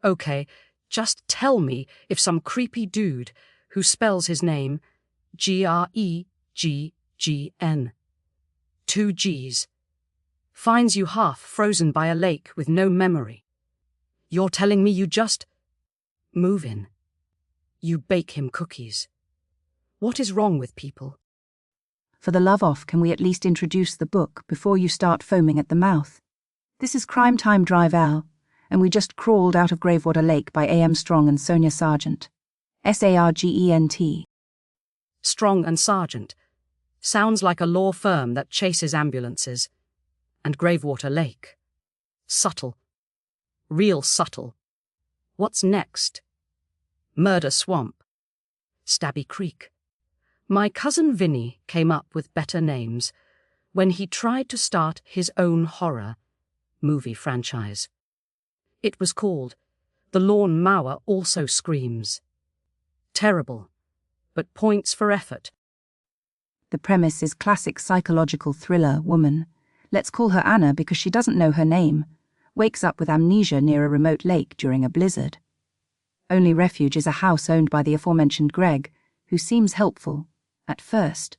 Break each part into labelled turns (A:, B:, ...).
A: Okay, just tell me if some creepy dude who spells his name Greggn, 2 G's, finds you half frozen by a lake with no memory. You're telling me you just move in. You bake him cookies. What is wrong with people?
B: For the love off, can we at least introduce the book before you start foaming at the mouth? This is Crime Time Drive Al, and we just crawled out of Gravewater Lake by A.M. Strong and Sonya Sargent. Sargent.
A: Strong and Sargent. Sounds like a law firm that chases ambulances. And Gravewater Lake. Subtle. Real subtle. What's next? Murder Swamp. Stabby Creek. My cousin Vinny came up with better names when he tried to start his own horror movie franchise. It was called The Lawn Mower Also Screams. Terrible, but points for effort.
B: The premise is classic psychological thriller woman. Let's call her Anna because she doesn't know her name. Wakes up with amnesia near a remote lake during a blizzard. Only refuge is a house owned by the aforementioned Gregg, who seems helpful. At first.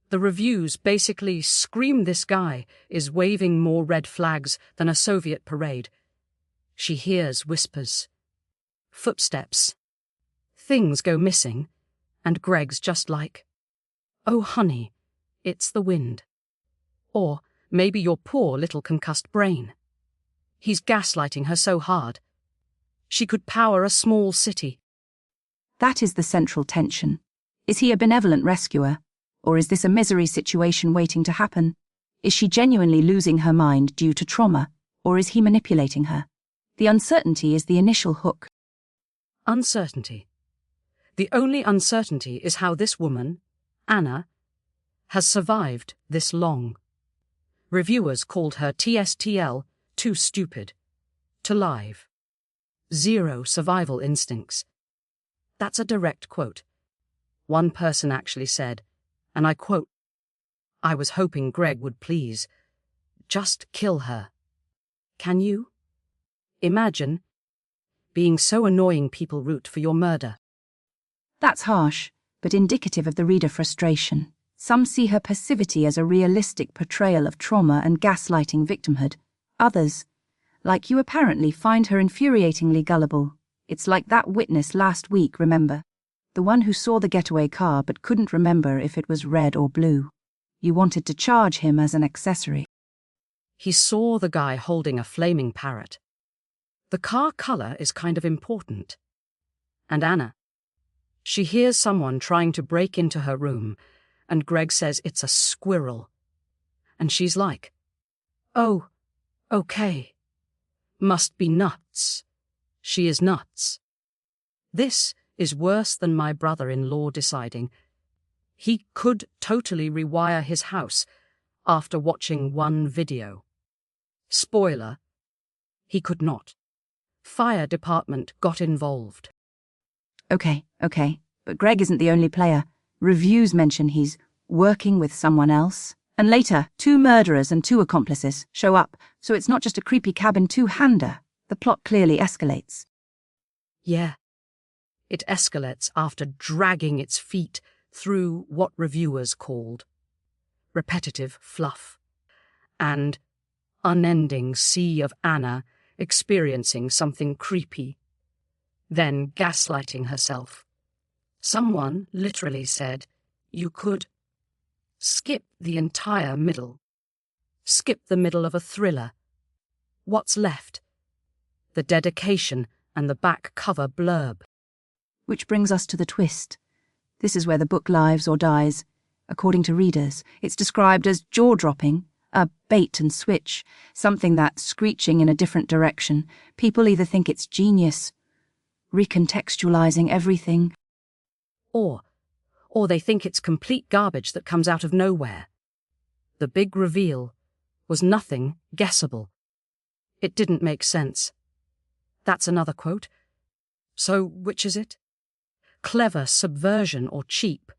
A: The reviews basically scream this guy is waving more red flags than a Soviet parade. She hears whispers. Footsteps. Things go missing, and Gregg's just like, "Oh, honey, it's the wind." Or maybe your poor little concussed brain. He's gaslighting her so hard. She could power a small city.
B: That is the central tension. Is he a benevolent rescuer? Or is this a misery situation waiting to happen? Is she genuinely losing her mind due to trauma? Or is he manipulating her? The uncertainty is the initial hook.
A: Uncertainty. The only uncertainty is how this woman, Anna, has survived this long. Reviewers called her TSTL, too stupid, to live. Zero survival instincts. That's a direct quote. One person actually said, and I quote, "I was hoping Gregg would please just kill her." Can you? Imagine being so annoying people root for your murder.
B: That's harsh, but indicative of the reader frustration. Some see her passivity as a realistic portrayal of trauma and gaslighting victimhood. Others, like you apparently, find her infuriatingly gullible. It's like that witness last week, remember? The one who saw the getaway car but couldn't remember if it was red or blue. You wanted to charge him as an accessory.
A: He saw the guy holding a flaming parrot. The car color is kind of important. And Anna. She hears someone trying to break into her room, and Gregg says it's a squirrel. And she's like, "Oh, okay. Must be nuts." She is nuts. This is worse than my brother-in-law deciding he could totally rewire his house after watching one video. Spoiler, he could not. Fire department got involved.
B: Okay, but Gregg isn't the only player. Reviews mention he's working with someone else. And later, 2 murderers and 2 accomplices show up, so it's not just a creepy cabin two-hander. The plot clearly escalates.
A: Yeah. It escalates after dragging its feet through what reviewers called repetitive fluff and unending sea of Anna experiencing something creepy, then gaslighting herself. Someone literally said, you could skip the entire middle. Skip the middle of a thriller. What's left? The dedication and the back cover blurb.
B: Which brings us to the twist. This is where the book lives or dies. According to readers, it's described as jaw-dropping, a bait and switch, something that's screeching in a different direction. People either think it's genius, recontextualizing everything,
A: or they think it's complete garbage that comes out of nowhere. The big reveal was nothing guessable. It didn't make sense. That's another quote. So which is it? Clever subversion or cheap?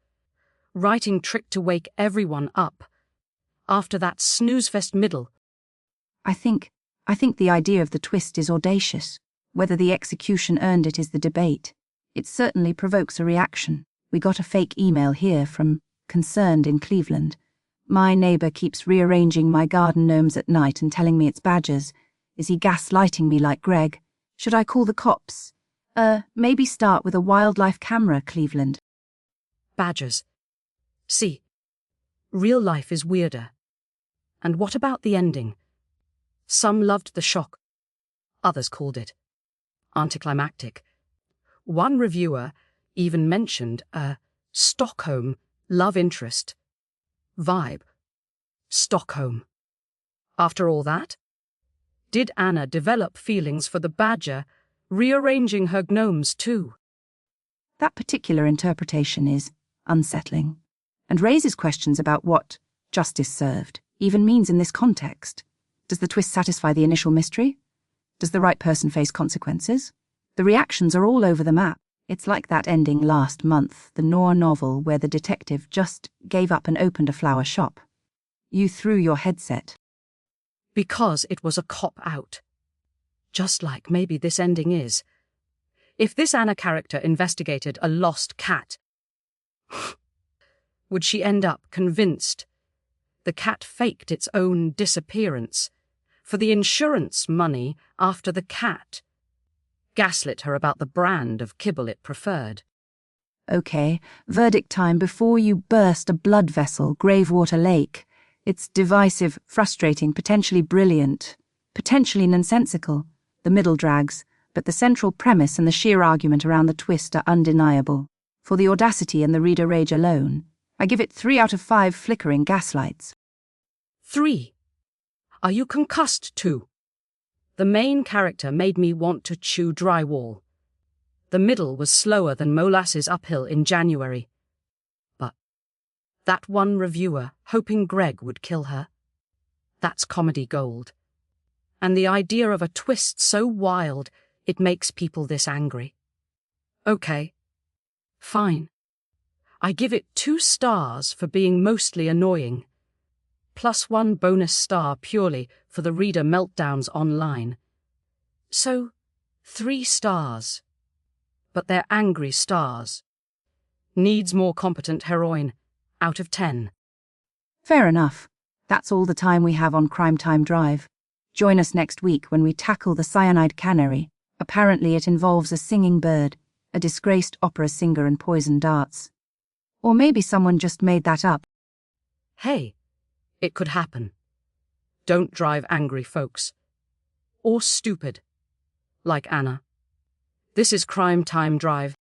A: Writing trick to wake everyone up after that snoozefest middle?
B: I think I think the idea of the twist is audacious. Whether the execution earned it is the debate. It certainly provokes a reaction. We got a fake email here from Concerned in Cleveland. My neighbor keeps rearranging my garden gnomes at night and telling me it's badgers. Is he gaslighting me like Gregg? Should I call the cops? Maybe start with a wildlife camera, Cleveland.
A: Badgers. See, real life is weirder. And what about the ending? Some loved the shock. Others called it anticlimactic. One reviewer even mentioned a Stockholm love interest vibe. Stockholm. After all that, did Anna develop feelings for the badger, rearranging her gnomes too?
B: That particular interpretation is unsettling and raises questions about what justice served even means in this context. Does the twist satisfy the initial mystery? Does the right person face consequences? The reactions are all over the map. It's like that ending last month, the noir novel where the detective just gave up and opened a flower shop. You threw your headset.
A: Because it was a cop-out. Just like maybe this ending is. If this Anna character investigated a lost cat, would she end up convinced the cat faked its own disappearance for the insurance money after the cat gaslit her about the brand of kibble it preferred?
B: Okay, verdict time before you burst a blood vessel, Gravewater Lake. It's divisive, frustrating, potentially brilliant, potentially nonsensical. The middle drags, but the central premise and the sheer argument around the twist are undeniable. For the audacity and the reader rage alone, I give it 3 out of 5 flickering gaslights.
A: 3. Are you concussed too? The main character made me want to chew drywall. The middle was slower than molasses uphill in January. But that one reviewer hoping Gregg would kill her, that's comedy gold. And the idea of a twist so wild it makes people this angry. Okay, fine. I give it 2 stars for being mostly annoying, plus 1 bonus star purely for the reader meltdowns online. So, 3 stars. But they're angry stars. Needs more competent heroine, out of 10.
B: Fair enough. That's all the time we have on Crime Time Drive. Join us next week when we tackle the cyanide cannery. Apparently it involves a singing bird, a disgraced opera singer and poison darts. Or maybe someone just made that up.
A: Hey, it could happen. Don't drive angry folks. Or stupid. Like Anna. This is Crime Time Drive.